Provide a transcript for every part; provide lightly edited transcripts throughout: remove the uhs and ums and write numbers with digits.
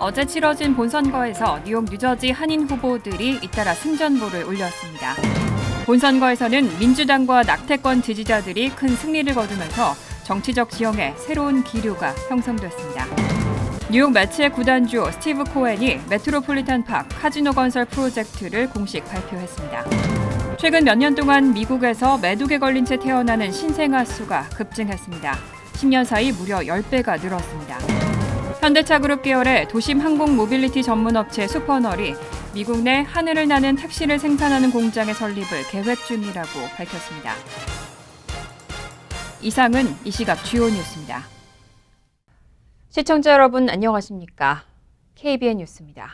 어제 치러진 본선거에서 뉴욕, 뉴저지 한인 후보들이 잇따라 승전보를 올렸습니다. 본선거에서는 민주당과 낙태권 지지자들이 큰 승리를 거두면서 정치적 지형에 새로운 기류가 형성됐습니다. 뉴욕 매치의 구단주 스티브 코엔이 메트로폴리탄 파크 카지노 건설 프로젝트를 공식 발표했습니다. 최근 몇 년 동안 미국에서 매독에 걸린 채 태어나는 신생아 수가 급증했습니다. 10년 사이 무려 10배가 늘었습니다. 현대차그룹 계열의 도심 항공 모빌리티 전문 업체 슈퍼널이 미국 내 하늘을 나는 택시를 생산하는 공장의 설립을 계획 중이라고 밝혔습니다. 이상은 이 시각 주요 뉴스입니다. 시청자 여러분 안녕하십니까? KBN 뉴스입니다.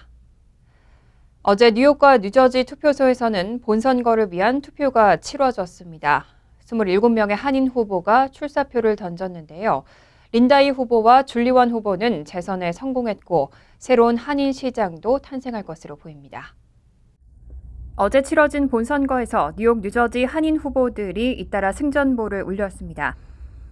어제 뉴욕과 뉴저지 투표소에서는 본선거를 위한 투표가 치러졌습니다. 27명의 한인 후보가 출사표를 던졌는데요. 린다이 후보와 줄리원 후보는 재선에 성공했고 새로운 한인 시장도 탄생할 것으로 보입니다. 어제 치러진 본선거에서 뉴욕, 뉴저지 한인 후보들이 잇따라 승전보를 올렸습니다.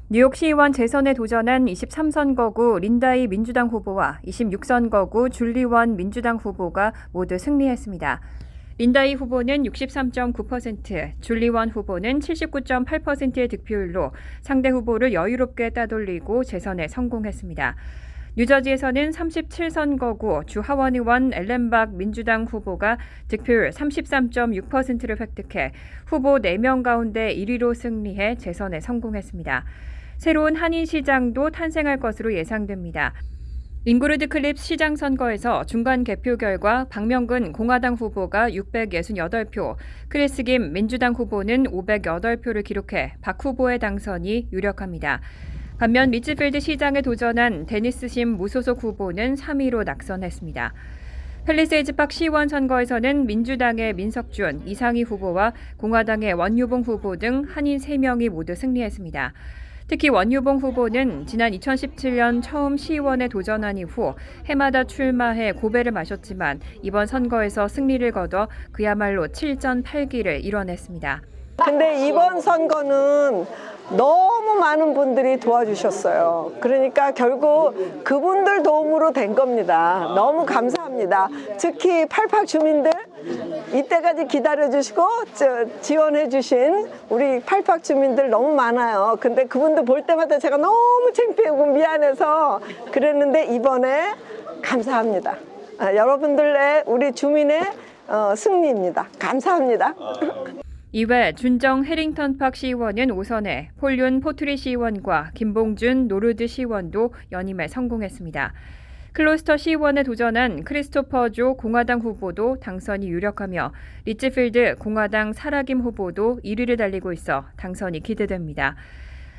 뉴욕 시의원 재선에 도전한 23선거구 린다이 민주당 후보와 26선거구 줄리원 민주당 후보가 모두 승리했습니다. 린다이 후보는 63.9%, 줄리원 후보는 79.8%의 득표율로 상대 후보를 여유롭게 따돌리고 재선에 성공했습니다. 뉴저지에서는 37선거구 주 하원 의원 앨런 민주당 후보가 득표율 33.6%를 획득해 후보 4명 가운데 1위로 승리해 재선에 성공했습니다. 새로운 한인 시장도 탄생할 것으로 예상됩니다. 잉그리드 클립 시장 선거에서 중간 개표 결과 박명근 공화당 후보가 668표, 크리스 김 민주당 후보는 508표를 기록해 박 후보의 당선이 유력합니다. 반면 리츠필드 시장에 도전한 데니스 심 무소속 후보는 3위로 낙선했습니다. 팰리세이즈 파크 시의원 선거에서는 민주당의 민석준, 이상희 후보와 공화당의 원유봉 후보 등 한인 3명이 모두 승리했습니다. 특히 원유봉 후보는 지난 2017년 처음 시의원에 도전한 이후 해마다 출마해 고배를 마셨지만 이번 선거에서 승리를 거둬 그야말로 7전 8기를 이뤄냈습니다. 근데 이번 선거는 너무 많은 분들이 도와주셨어요. 그러니까 결국 그분들 도움으로 된 겁니다. 너무 감사합니다. 특히 팔팍 주민들 이때까지 기다려주시고 지원해주신 우리 팔팍 주민들 너무 많아요. 근데 그분들 볼 때마다 제가 너무 창피하고 미안해서 그랬는데 이번에 감사합니다. 여러분들의 우리 주민의 승리입니다. 감사합니다. 이외 준정 해링턴 파크 시의원은 5선에 폴윤 포트리 시의원과 김봉준 노르드 시의원도 연임에 성공했습니다. 클로스터 시의원에 도전한 크리스토퍼 조 공화당 후보도 당선이 유력하며 리츠필드 공화당 사라김 후보도 1위를 달리고 있어 당선이 기대됩니다.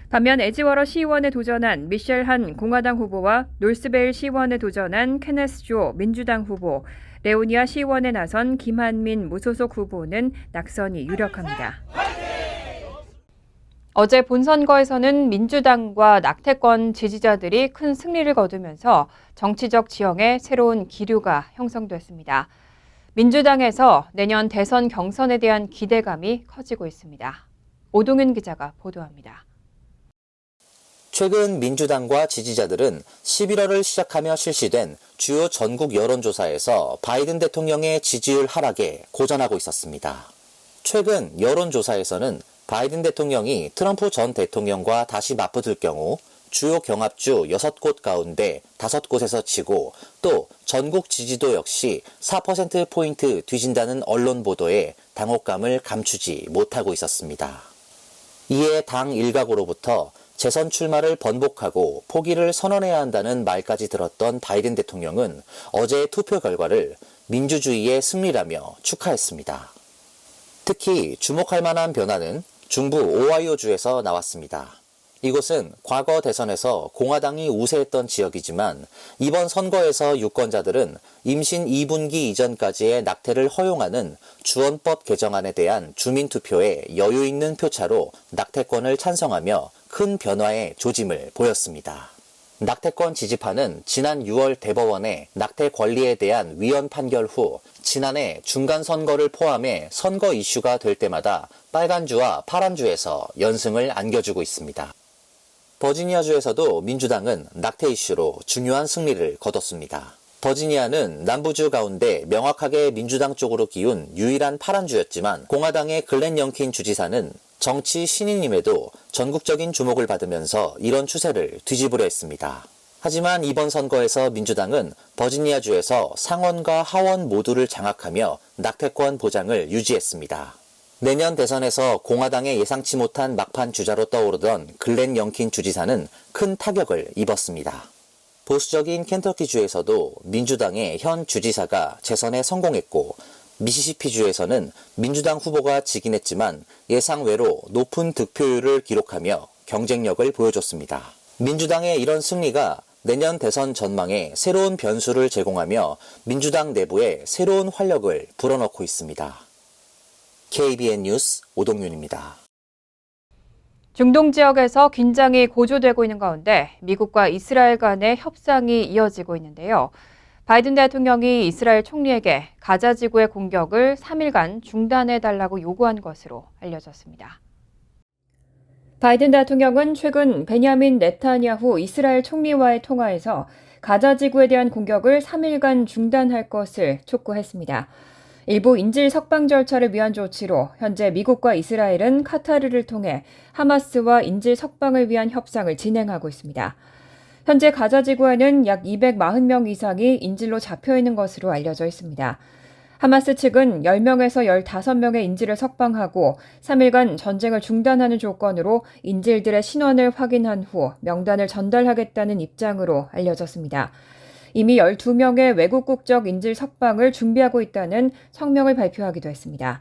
반면 에지워러 시의원에 도전한 미셸 한 공화당 후보와 노스베일 시의원에 도전한 케네스 조 민주당 후보, 레오니아 시의원에 나선 김한민 무소속 후보는 낙선이 유력합니다. 어제 본선거에서는 민주당과 낙태권 지지자들이 큰 승리를 거두면서 정치적 지형에 새로운 기류가 형성됐습니다. 민주당에서 내년 대선 경선에 대한 기대감이 커지고 있습니다. 오동윤 기자가 보도합니다. 최근 민주당과 지지자들은 11월을 시작하며 실시된 주요 전국 여론조사에서 바이든 대통령의 지지율 하락에 고전하고 있었습니다. 최근 여론조사에서는 바이든 대통령이 트럼프 전 대통령과 다시 맞붙을 경우 주요 경합주 6곳 가운데 5곳에서 지고 또 전국 지지도 역시 4%포인트 뒤진다는 언론 보도에 당혹감을 감추지 못하고 있었습니다. 이에 당 일각으로부터 재선 출마를 번복하고 포기를 선언해야 한다는 말까지 들었던 바이든 대통령은 어제 투표 결과를 민주주의의 승리라며 축하했습니다. 특히 주목할 만한 변화는 중부 오하이오주에서 나왔습니다. 이곳은 과거 대선에서 공화당이 우세했던 지역이지만 이번 선거에서 유권자들은 임신 2분기 이전까지의 낙태를 허용하는 주헌법 개정안에 대한 주민투표에 여유 있는 표차로 낙태권을 찬성하며 큰 변화의 조짐을 보였습니다. 낙태권 지지파는 지난 6월 대법원의 낙태 권리에 대한 위헌 판결 후 지난해 중간선거를 포함해 선거 이슈가 될 때마다 빨간주와 파란주에서 연승을 안겨주고 있습니다. 버지니아주에서도 민주당은 낙태 이슈로 중요한 승리를 거뒀습니다. 버지니아는 남부주 가운데 명확하게 민주당 쪽으로 기운 유일한 파란주였지만 공화당의 글렌 영킨 주지사는 정치 신인임에도 전국적인 주목을 받으면서 이런 추세를 뒤집으려 했습니다. 하지만 이번 선거에서 민주당은 버지니아주에서 상원과 하원 모두를 장악하며 낙태권 보장을 유지했습니다. 내년 대선에서 공화당의 예상치 못한 막판 주자로 떠오르던 글렌 영킨 주지사는 큰 타격을 입었습니다. 보수적인 켄터키주에서도 민주당의 현 주지사가 재선에 성공했고 미시시피주에서는 민주당 후보가 지긴 했지만 예상외로 높은 득표율을 기록하며 경쟁력을 보여줬습니다. 민주당의 이런 승리가 내년 대선 전망에 새로운 변수를 제공하며 민주당 내부에 새로운 활력을 불어넣고 있습니다. KBN 뉴스 오동윤입니다. 중동 지역에서 긴장이 고조되고 있는 가운데 미국과 이스라엘 간의 협상이 이어지고 있는데요. 바이든 대통령이 이스라엘 총리에게 가자 지구의 공격을 3일간 중단해달라고 요구한 것으로 알려졌습니다. 바이든 대통령은 최근 베냐민 네타냐후 이스라엘 총리와의 통화에서 가자 지구에 대한 공격을 3일간 중단할 것을 촉구했습니다. 일부 인질 석방 절차를 위한 조치로 현재 미국과 이스라엘은 카타르를 통해 하마스와 인질 석방을 위한 협상을 진행하고 있습니다. 현재 가자 지구에는 약 240명 이상이 인질로 잡혀 있는 것으로 알려져 있습니다. 하마스 측은 10명에서 15명의 인질을 석방하고 3일간 전쟁을 중단하는 조건으로 인질들의 신원을 확인한 후 명단을 전달하겠다는 입장으로 알려졌습니다. 이미 12명의 외국 국적 인질 석방을 준비하고 있다는 성명을 발표하기도 했습니다.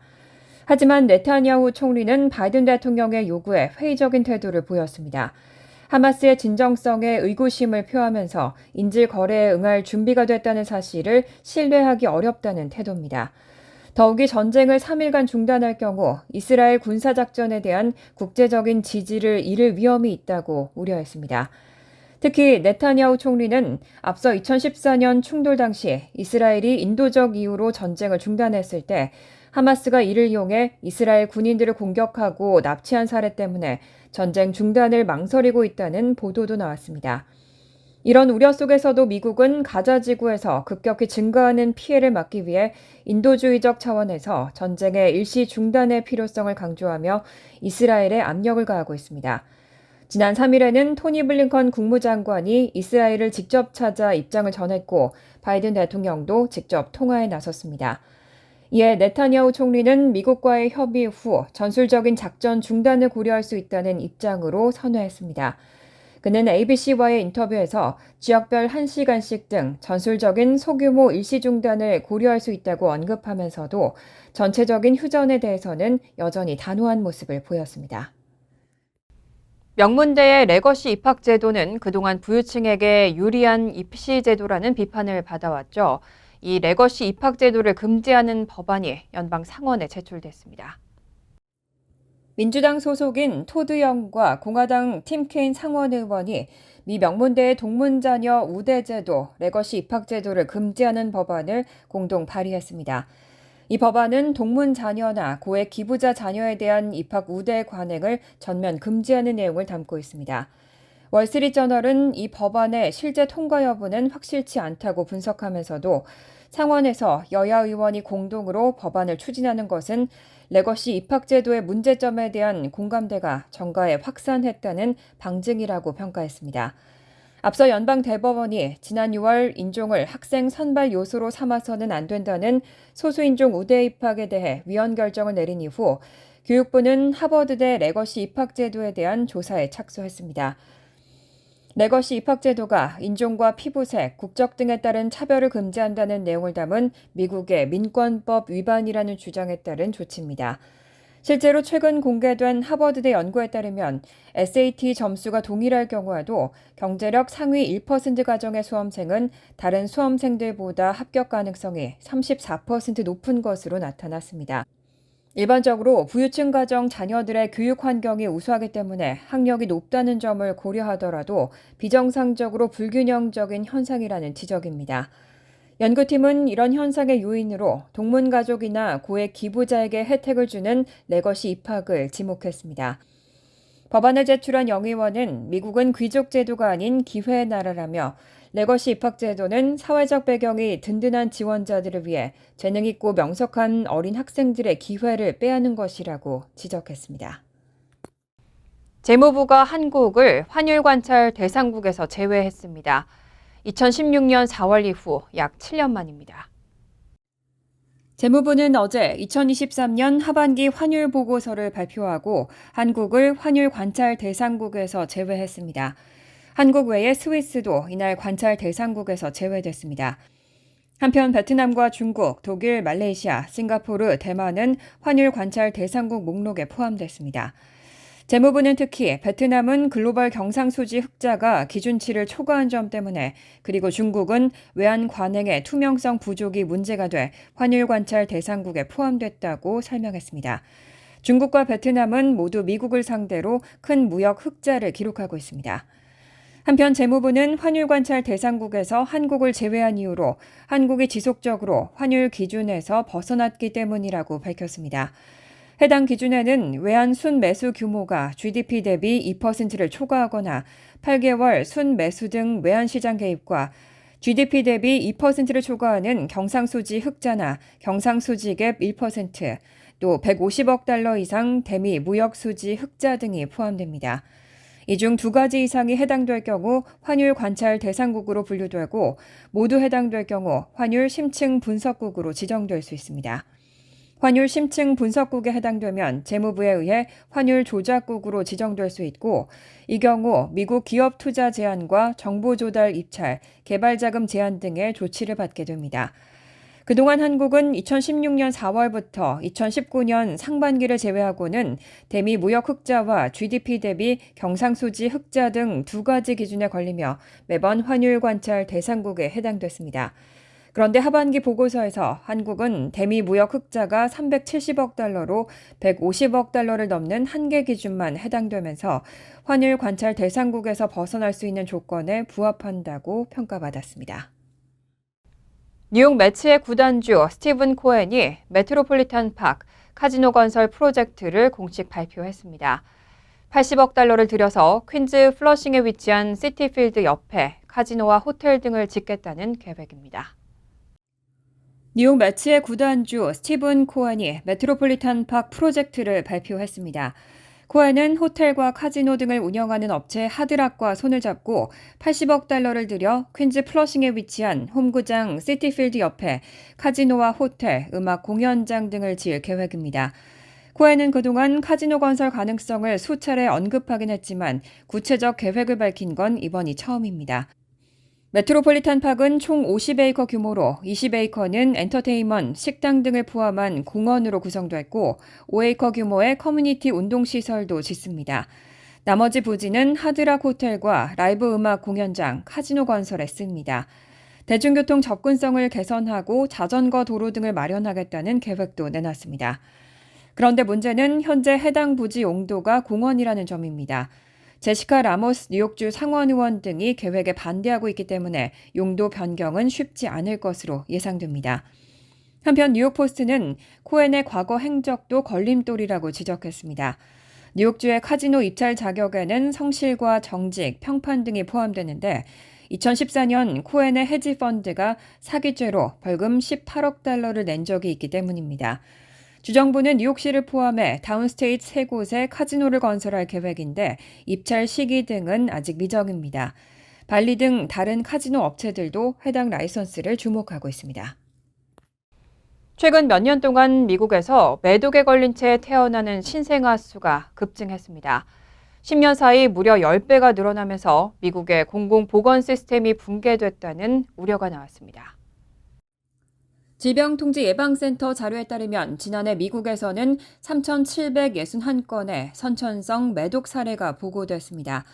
하지만 네타냐후 총리는 바이든 대통령의 요구에 회의적인 태도를 보였습니다. 하마스의 진정성에 의구심을 표하면서 인질 거래에 응할 준비가 됐다는 사실을 신뢰하기 어렵다는 태도입니다. 더욱이 전쟁을 3일간 중단할 경우 이스라엘 군사작전에 대한 국제적인 지지를 잃을 위험이 있다고 우려했습니다. 특히 네타냐후 총리는 앞서 2014년 충돌 당시 이스라엘이 인도적 이유로 전쟁을 중단했을 때 하마스가 이를 이용해 이스라엘 군인들을 공격하고 납치한 사례 때문에 전쟁 중단을 망설이고 있다는 보도도 나왔습니다. 이런 우려 속에서도 미국은 가자 지구에서 급격히 증가하는 피해를 막기 위해 인도주의적 차원에서 전쟁의 일시 중단의 필요성을 강조하며 이스라엘에 압력을 가하고 있습니다. 지난 3일에는 토니 블링컨 국무장관이 이스라엘을 직접 찾아 입장을 전했고 바이든 대통령도 직접 통화에 나섰습니다. 이에 네타냐후 총리는 미국과의 협의 후 전술적인 작전 중단을 고려할 수 있다는 입장으로 선회했습니다. 그는 ABC와의 인터뷰에서 지역별 1시간씩 등 전술적인 소규모 일시 중단을 고려할 수 있다고 언급하면서도 전체적인 휴전에 대해서는 여전히 단호한 모습을 보였습니다. 명문대의 레거시 입학 제도는 그동안 부유층에게 유리한 입시 제도라는 비판을 받아왔죠. 이 레거시 입학 제도를 금지하는 법안이 연방 상원에 제출됐습니다. 민주당 소속인 토드 영과 공화당 팀 케인 상원 의원이 미 명문대의 동문자녀 우대 제도, 레거시 입학 제도를 금지하는 법안을 공동 발의했습니다. 이 법안은 동문 자녀나 고액 기부자 자녀에 대한 입학 우대 관행을 전면 금지하는 내용을 담고 있습니다. 월스트리트저널은 이 법안의 실제 통과 여부는 확실치 않다고 분석하면서도 상원에서 여야 의원이 공동으로 법안을 추진하는 것은 레거시 입학 제도의 문제점에 대한 공감대가 정가에 확산했다는 방증이라고 평가했습니다. 앞서 연방 대법원이 지난 6월 인종을 학생 선발 요소로 삼아서는 안 된다는 소수인종 우대 입학에 대해 위헌 결정을 내린 이후 교육부는 하버드대 레거시 입학 제도에 대한 조사에 착수했습니다. 레거시 입학 제도가 인종과 피부색, 국적 등에 따른 차별을 금지한다는 내용을 담은 미국의 민권법 위반이라는 주장에 따른 조치입니다. 실제로 최근 공개된 하버드대 연구에 따르면 SAT 점수가 동일할 경우에도 경제력 상위 1% 가정의 수험생은 다른 수험생들보다 합격 가능성이 34% 높은 것으로 나타났습니다. 일반적으로 부유층 가정 자녀들의 교육 환경이 우수하기 때문에 학력이 높다는 점을 고려하더라도 비정상적으로 불균형적인 현상이라는 지적입니다. 연구팀은 이런 현상의 요인으로 동문 가족이나 고액 기부자에게 혜택을 주는 레거시 입학을 지목했습니다. 법안을 제출한 영 의원은 미국은 귀족 제도가 아닌 기회의 나라라며 레거시 입학제도는 사회적 배경이 든든한 지원자들을 위해 재능 있고 명석한 어린 학생들의 기회를 빼앗는 것이라고 지적했습니다. 재무부가 한국을 환율 관찰 대상국에서 제외했습니다. 2016년 4월 이후 약 7년 만입니다. 재무부는 어제 2023년 하반기 환율 보고서를 발표하고 한국을 환율 관찰 대상국에서 제외했습니다. 한국 외에 스위스도 이날 관찰 대상국에서 제외됐습니다. 한편 베트남과 중국, 독일, 말레이시아, 싱가포르, 대만은 환율 관찰 대상국 목록에 포함됐습니다. 재무부는 특히 베트남은 글로벌 경상수지 흑자가 기준치를 초과한 점 때문에, 그리고 중국은 외환 관행의 투명성 부족이 문제가 돼 환율 관찰 대상국에 포함됐다고 설명했습니다. 중국과 베트남은 모두 미국을 상대로 큰 무역 흑자를 기록하고 있습니다. 한편 재무부는 환율 관찰 대상국에서 한국을 제외한 이유로 한국이 지속적으로 환율 기준에서 벗어났기 때문이라고 밝혔습니다. 해당 기준에는 외환 순매수 규모가 GDP 대비 2%를 초과하거나 8개월 순매수 등 외환시장 개입과 GDP 대비 2%를 초과하는 경상수지 흑자나 경상수지 갭 1%, 또 150억 달러 이상 대미 무역수지 흑자 등이 포함됩니다. 이 중 2가지 이상이 해당될 경우 환율 관찰 대상국으로 분류되고 모두 해당될 경우 환율 심층 분석국으로 지정될 수 있습니다. 환율 심층 분석국에 해당되면 재무부에 의해 환율 조작국으로 지정될 수 있고, 이 경우 미국 기업 투자 제한과 정보 조달 입찰, 개발 자금 제한 등의 조치를 받게 됩니다. 그동안 한국은 2016년 4월부터 2019년 상반기를 제외하고는 대미 무역 흑자와 GDP 대비 경상수지 흑자 등 2가지 기준에 걸리며 매번 환율 관찰 대상국에 해당됐습니다. 그런데 하반기 보고서에서 한국은 대미 무역 흑자가 370억 달러로 150억 달러를 넘는 한계 기준만 해당되면서 환율 관찰 대상국에서 벗어날 수 있는 조건에 부합한다고 평가받았습니다. 뉴욕 매치의 구단주 스티븐 코엔이 메트로폴리탄 파크 카지노 건설 프로젝트를 공식 발표했습니다. 80억 달러를 들여서 퀸즈 플러싱에 위치한 시티필드 옆에 카지노와 호텔 등을 짓겠다는 계획입니다. 뉴욕 매치의 구단주 스티븐 코엔이 메트로폴리탄 파크 프로젝트를 발표했습니다. 코엔은 호텔과 카지노 등을 운영하는 업체 하드락과 손을 잡고 80억 달러를 들여 퀸즈 플러싱에 위치한 홈구장 시티필드 옆에 카지노와 호텔, 음악 공연장 등을 지을 계획입니다. 코엔은 그동안 카지노 건설 가능성을 수차례 언급하긴 했지만 구체적 계획을 밝힌 건 이번이 처음입니다. 메트로폴리탄 파크는 총 50에이커 규모로 20에이커는 엔터테인먼트, 식당 등을 포함한 공원으로 구성됐고 5에이커 규모의 커뮤니티 운동시설도 짓습니다. 나머지 부지는 하드락 호텔과 라이브 음악 공연장, 카지노 건설에 씁니다. 대중교통 접근성을 개선하고 자전거 도로 등을 마련하겠다는 계획도 내놨습니다. 그런데 문제는 현재 해당 부지 용도가 공원이라는 점입니다. 제시카 라모스 뉴욕주 상원 의원 등이 계획에 반대하고 있기 때문에 용도 변경은 쉽지 않을 것으로 예상됩니다. 한편 뉴욕포스트는 코엔의 과거 행적도 걸림돌이라고 지적했습니다. 뉴욕주의 카지노 입찰 자격에는 성실과 정직, 평판 등이 포함되는데 2014년 코엔의 헤지 펀드가 사기죄로 벌금 18억 달러를 낸 적이 있기 때문입니다. 주정부는 뉴욕시를 포함해 다운스테이트 3곳에 카지노를 건설할 계획인데 입찰 시기 등은 아직 미정입니다. 발리 등 다른 카지노 업체들도 해당 라이선스를 주목하고 있습니다. 최근 몇 년 동안 미국에서 매독에 걸린 채 태어나는 신생아 수가 급증했습니다. 10년 사이 무려 10배가 늘어나면서 미국의 공공보건 시스템이 붕괴됐다는 우려가 나왔습니다. 질병통제예방센터 자료에 따르면 지난해 미국에서는 3,761건의 선천성 매독 사례가 보고됐습니다.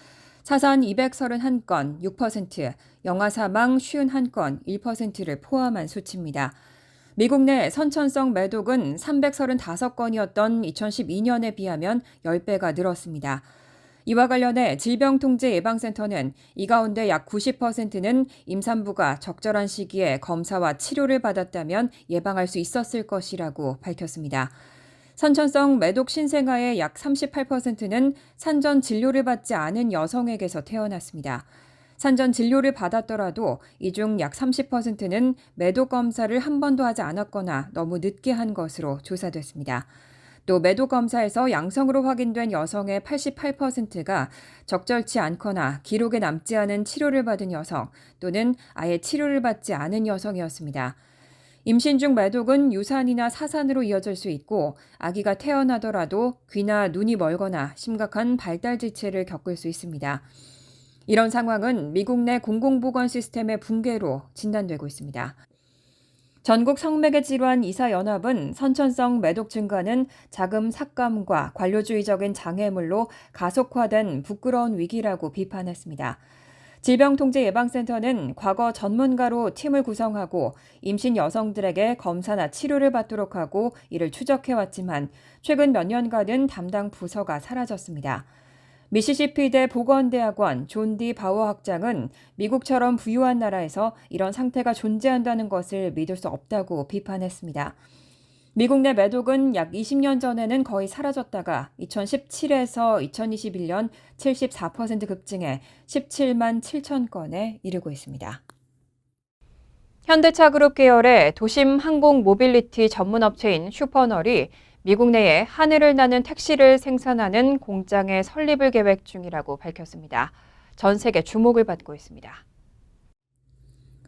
사산 231건, 6%, 영아 사망 51건, 1%를 포함한 수치입니다. 미국 내 선천성 매독은 335건이었던 2012년에 비하면 10배가 늘었습니다. 이와 관련해 질병통제예방센터는 이 가운데 약 90%는 임산부가 적절한 시기에 검사와 치료를 받았다면 예방할 수 있었을 것이라고 밝혔습니다. 선천성 매독 신생아의 약 38%는 산전 진료를 받지 않은 여성에게서 태어났습니다. 산전 진료를 받았더라도 이 중 약 30%는 매독 검사를 한 번도 하지 않았거나 너무 늦게 한 것으로 조사됐습니다. 또 매독 검사에서 양성으로 확인된 여성의 88%가 적절치 않거나 기록에 남지 않은 치료를 받은 여성 또는 아예 치료를 받지 않은 여성이었습니다. 임신 중 매독은 유산이나 사산으로 이어질 수 있고 아기가 태어나더라도 귀나 눈이 멀거나 심각한 발달 지체를 겪을 수 있습니다. 이런 상황은 미국 내 공공보건 시스템의 붕괴로 진단되고 있습니다. 전국 성매개 질환 이사연합은 선천성 매독 증가는 자금 삭감과 관료주의적인 장애물로 가속화된 부끄러운 위기라고 비판했습니다. 질병통제예방센터는 과거 전문가로 팀을 구성하고 임신 여성들에게 검사나 치료를 받도록 하고 이를 추적해왔지만 최근 몇 년간은 담당 부서가 사라졌습니다. 미시시피대 보건대학원 존 디 바워 학장은 미국처럼 부유한 나라에서 이런 상태가 존재한다는 것을 믿을 수 없다고 비판했습니다. 미국 내 매독은 약 20년 전에는 거의 사라졌다가 2017에서 2021년 74% 급증해 17만 7천 건에 이르고 있습니다. 현대차 그룹 계열의 도심 항공 모빌리티 전문 업체인 슈퍼널이 미국 내에 하늘을 나는 택시를 생산하는 공장의 설립을 계획 중이라고 밝혔습니다. 전 세계 주목을 받고 있습니다.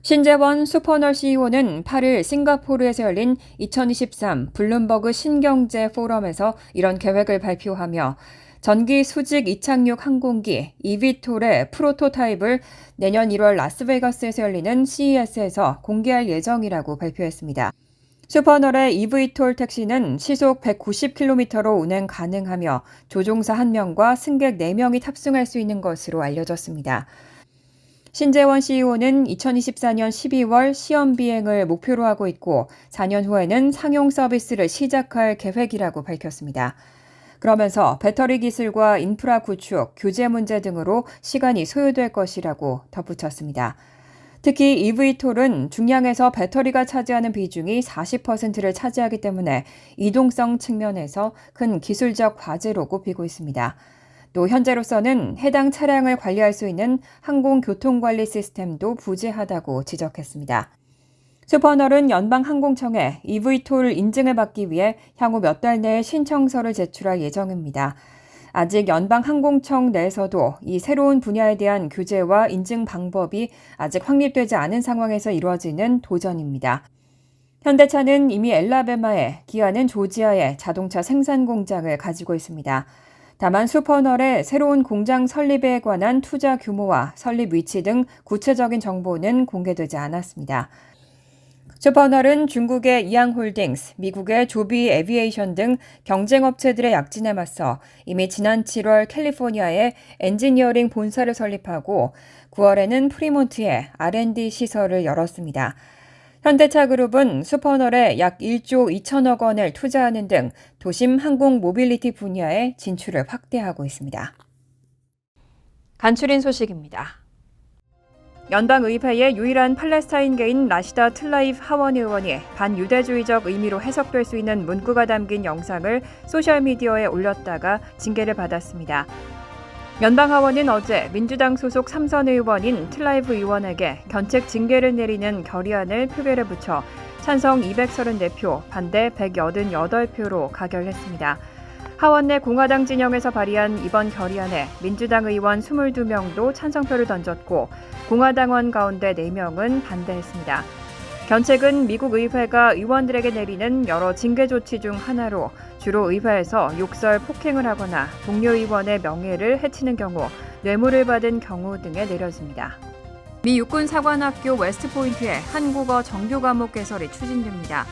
신재원 슈퍼널 CEO는 8일 싱가포르에서 열린 2023 블룸버그 신경제 포럼에서 이런 계획을 발표하며 전기 수직 이착륙 항공기 이비톨의 프로토타입을 내년 1월 라스베가스에서 열리는 CES에서 공개할 예정이라고 발표했습니다. 슈퍼널의 이비톨 택시는 시속 190km로 운행 가능하며 조종사 1명과 승객 4명이 탑승할 수 있는 것으로 알려졌습니다. 신재원 CEO는 2024년 12월 시험 비행을 목표로 하고 있고 4년 후에는 상용 서비스를 시작할 계획이라고 밝혔습니다. 그러면서 배터리 기술과 인프라 구축, 규제 문제 등으로 시간이 소요될 것이라고 덧붙였습니다. 특히 EV톨은 중량에서 배터리가 차지하는 비중이 40%를 차지하기 때문에 이동성 측면에서 큰 기술적 과제로 꼽히고 있습니다. 또 현재로서는 해당 차량을 관리할 수 있는 항공교통관리 시스템도 부재하다고 지적했습니다. 슈퍼널은 연방항공청에 EV톨 인증을 받기 위해 향후 몇 달 내에 신청서를 제출할 예정입니다. 아직 연방항공청 내에서도 이 새로운 분야에 대한 규제와 인증 방법이 아직 확립되지 않은 상황에서 이루어지는 도전입니다. 현대차는 이미 엘라베마에, 기아는 조지아에 자동차 생산 공장을 가지고 있습니다. 다만 슈퍼널의 새로운 공장 설립에 관한 투자 규모와 설립 위치 등 구체적인 정보는 공개되지 않았습니다. 슈퍼널은 중국의 이항홀딩스, 미국의 조비 에비에이션 등 경쟁업체들의 약진에 맞서 이미 지난 7월 캘리포니아에 엔지니어링 본사를 설립하고 9월에는 프리몬트에 R&D 시설을 열었습니다. 현대차 그룹은 슈퍼널에 약 1조 2천억 원을 투자하는 등 도심 항공 모빌리티 분야에 진출을 확대하고 있습니다. 간추린 소식입니다. 연방의회의 유일한 팔레스타인계인 라시다 틀라이프 하원 의원이 반유대주의적 의미로 해석될 수 있는 문구가 담긴 영상을 소셜미디어에 올렸다가 징계를 받았습니다. 연방하원은 어제 민주당 소속 3선 의원인 틀라이프 의원에게 견책 징계를 내리는 결의안을 표결에 붙여 찬성 234표, 반대 188표로 가결했습니다. 하원 내 공화당 진영에서 발의한 이번 결의안에 민주당 의원 22명도 찬성표를 던졌고 공화당원 가운데 4명은 반대했습니다. 견책은 미국 의회가 의원들에게 내리는 여러 징계 조치 중 하나로 주로 의회에서 욕설 폭행을 하거나 동료 의원의 명예를 해치는 경우, 뇌물을 받은 경우 등에 내려집니다. 미 육군사관학교 웨스트포인트의 한국어 정규 과목 개설이 추진됩니다.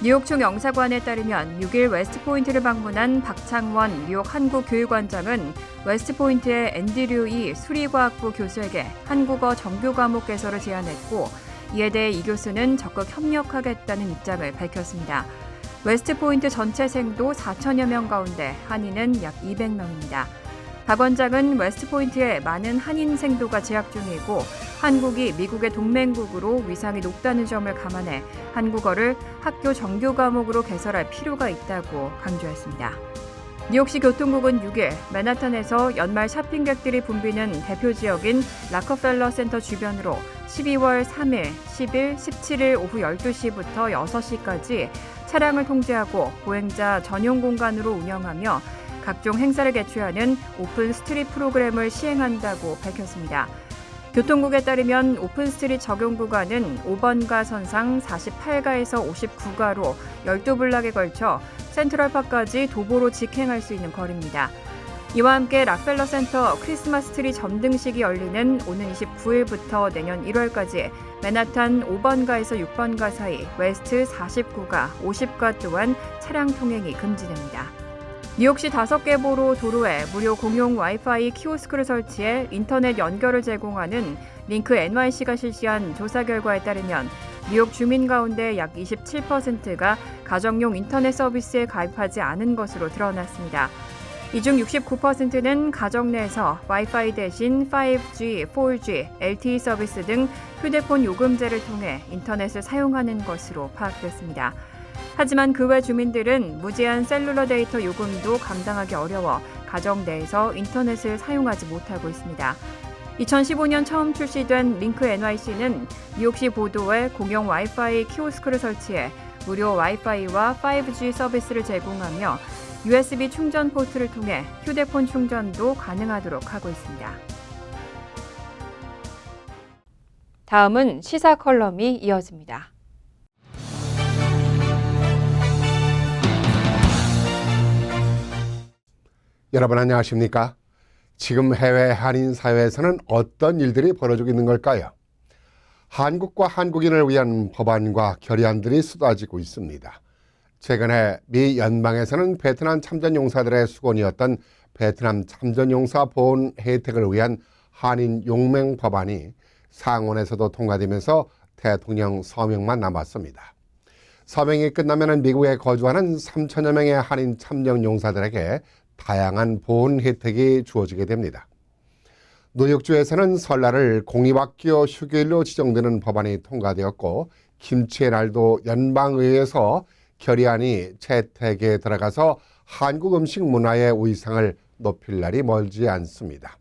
뉴욕 총영사관에 따르면 6일 웨스트포인트를 방문한 박창원 뉴욕 한국교육원장은 웨스트포인트의 앤드류 이 수리과학부 교수에게 한국어 정규 과목 개설을 제안했고 이에 대해 이 교수는 적극 협력하겠다는 입장을 밝혔습니다. 웨스트포인트 전체생도 4천여 명 가운데 한인은 약 200명입니다. 박 원장은 웨스트포인트에 많은 한인 생도가 재학 중이고 한국이 미국의 동맹국으로 위상이 높다는 점을 감안해 한국어를 학교 정규 과목으로 개설할 필요가 있다고 강조했습니다. 뉴욕시 교통국은 6일 맨하탄에서 연말 쇼핑객들이 붐비는 대표 지역인 락커펠러 센터 주변으로 12월 3일, 10일, 17일 오후 12시부터 6시까지 차량을 통제하고 보행자 전용 공간으로 운영하며 각종 행사를 개최하는 오픈 스트릿 프로그램을 시행한다고 밝혔습니다. 교통국에 따르면 오픈 스트릿 적용 구간은 5번가 선상 48가에서 59가로 12블락에 걸쳐 센트럴파크까지 도보로 직행할 수 있는 거리입니다. 이와 함께 락펠러 센터 크리스마스 트리 점등식이 열리는 오는 29일부터 내년 1월까지 맨하탄 5번가에서 6번가 사이 웨스트 49가, 50가 또한 차량 통행이 금지됩니다. 뉴욕시 5개 보로 도로에 무료 공용 와이파이 키오스크를 설치해 인터넷 연결을 제공하는 링크 NYC가 실시한 조사 결과에 따르면 뉴욕 주민 가운데 약 27%가 가정용 인터넷 서비스에 가입하지 않은 것으로 드러났습니다. 이 중 69%는 가정 내에서 와이파이 대신 5G, 4G, LTE 서비스 등 휴대폰 요금제를 통해 인터넷을 사용하는 것으로 파악됐습니다. 하지만 그 외 주민들은 무제한 셀룰러 데이터 요금도 감당하기 어려워 가정 내에서 인터넷을 사용하지 못하고 있습니다. 2015년 처음 출시된 링크 NYC는 뉴욕시 보도에 공용 와이파이 키오스크를 설치해 무료 와이파이와 5G 서비스를 제공하며 USB 충전 포트를 통해 휴대폰 충전도 가능하도록 하고 있습니다. 다음은 시사 컬럼이 이어집니다. 여러분 안녕하십니까? 지금 해외 한인 사회에서는 어떤 일들이 벌어지고 있는 걸까요? 한국과 한국인을 위한 법안과 결의안들이 쏟아지고 있습니다. 최근에 미 연방에서는 베트남 참전용사들의 수건이었던 베트남 참전용사 보훈 혜택을 위한 한인 용맹 법안이 상원에서도 통과되면서 대통령 서명만 남았습니다. 서명이 끝나면 미국에 거주하는 3천여 명의 한인 참전용사들에게 다양한 보훈 혜택이 주어지게 됩니다. 뉴욕주에서는 설날을 공립학교 휴교일로 지정되는 법안이 통과되었고 김치의 날도 연방의회에서 결의안이 채택에 들어가서 한국 음식 문화의 위상을 높일 날이 멀지 않습니다.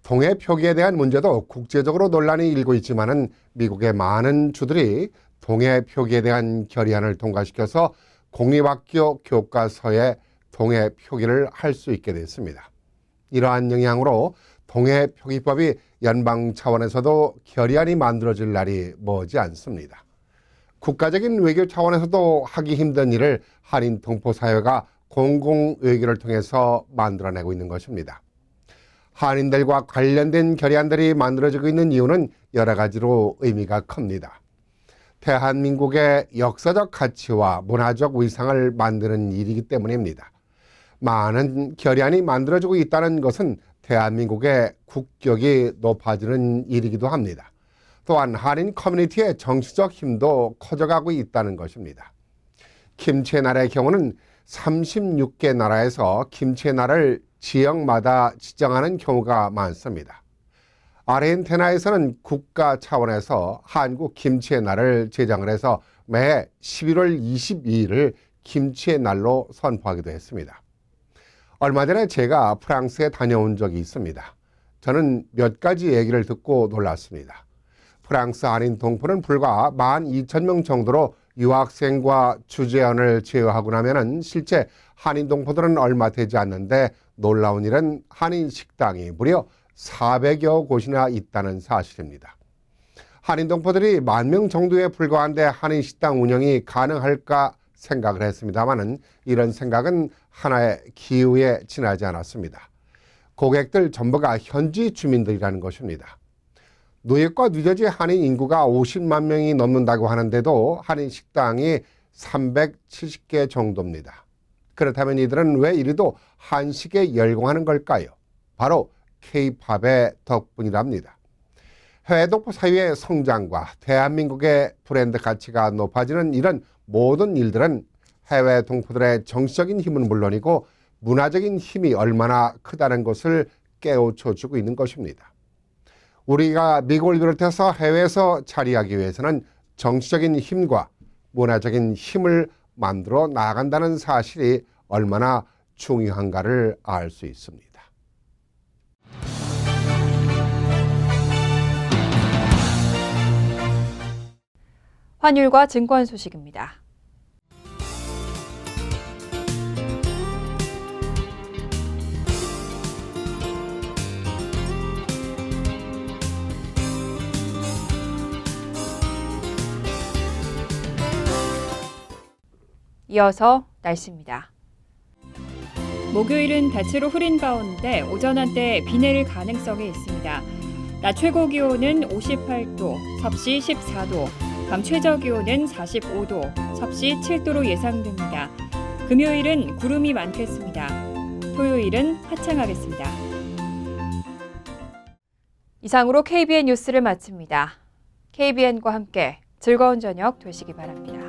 동해 표기에 대한 문제도 국제적으로 논란이 일고 있지만은 미국의 많은 주들이 동해 표기에 대한 결의안을 통과시켜서 공립학교 교과서에 동해 표기를 할 수 있게 됐습니다. 이러한 영향으로 동해 표기법이 연방 차원에서도 결의안이 만들어질 날이 머지 않습니다. 국가적인 외교 차원에서도 하기 힘든 일을 한인 동포 사회가 공공외교를 통해서 만들어내고 있는 것입니다. 한인들과 관련된 결의안들이 만들어지고 있는 이유는 여러 가지로 의미가 큽니다. 대한민국의 역사적 가치와 문화적 위상을 만드는 일이기 때문입니다. 많은 결의안이 만들어지고 있다는 것은 대한민국의 국격이 높아지는 일이기도 합니다. 또한 한인 커뮤니티의 정치적 힘도 커져가고 있다는 것입니다. 김치의 날의 경우는 36개 나라에서 김치의 날을 지역마다 지정하는 경우가 많습니다. 아르헨티나에서는 국가 차원에서 한국 김치의 날을 제정을 해서 매 11월 22일을 김치의 날로 선포하기도 했습니다. 얼마 전에 제가 프랑스에 다녀온 적이 있습니다. 저는 몇 가지 얘기를 듣고 놀랐습니다. 프랑스 한인 동포는 불과 12,000명 정도로 유학생과 주재원을 제외하고 나면은 실제 한인 동포들은 얼마 되지 않는데 놀라운 일은 한인 식당이 무려 400여 곳이나 있다는 사실입니다. 한인 동포들이 10,000명 정도에 불과한데 한인 식당 운영이 가능할까 생각을 했습니다만은 이런 생각은 하나의 기우에 지나지 않았습니다. 고객들 전부가 현지 주민들이라는 것입니다. 뉴욕과 뉴저지 한인 인구가 50만 명이 넘는다고 하는데도 한인 식당이 370개 정도입니다. 그렇다면 이들은 왜 이리도 한식에 열광하는 걸까요? 바로 K-팝의 덕분이랍니다. 해외 동포 사회의 성장과 대한민국의 브랜드 가치가 높아지는 이런 모든 일들은 해외 동포들의 정치적인 힘은 물론이고 문화적인 힘이 얼마나 크다는 것을 깨우쳐주고 있는 것입니다. 우리가 미국을 비롯해서 해외에서 자리하기 위해서는 정치적인 힘과 문화적인 힘을 만들어 나간다는 사실이 얼마나 중요한가를 알 수 있습니다. 환율과 증권 소식입니다. 이어서 날씨입니다. 목요일은 대체로 흐린 가운데 오전 한때 비 내릴 가능성이 있습니다. 낮 최고 기온은 58도, 섭씨 14도, 밤 최저 기온은 45도, 섭씨 7도로 예상됩니다. 금요일은 구름이 많겠습니다. 토요일은 화창하겠습니다. 이상으로 KBN 뉴스를 마칩니다. KBN과 함께 즐거운 저녁 되시기 바랍니다.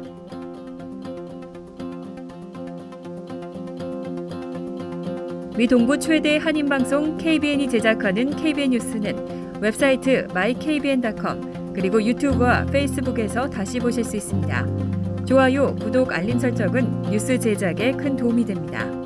미 동부 최대 한인방송 KBN이 제작하는 KBN 뉴스는 웹사이트 mykbn.com 그리고 유튜브와 페이스북에서 다시 보실 수 있습니다. 좋아요, 구독, 알림 설정은 뉴스 제작에 큰 도움이 됩니다.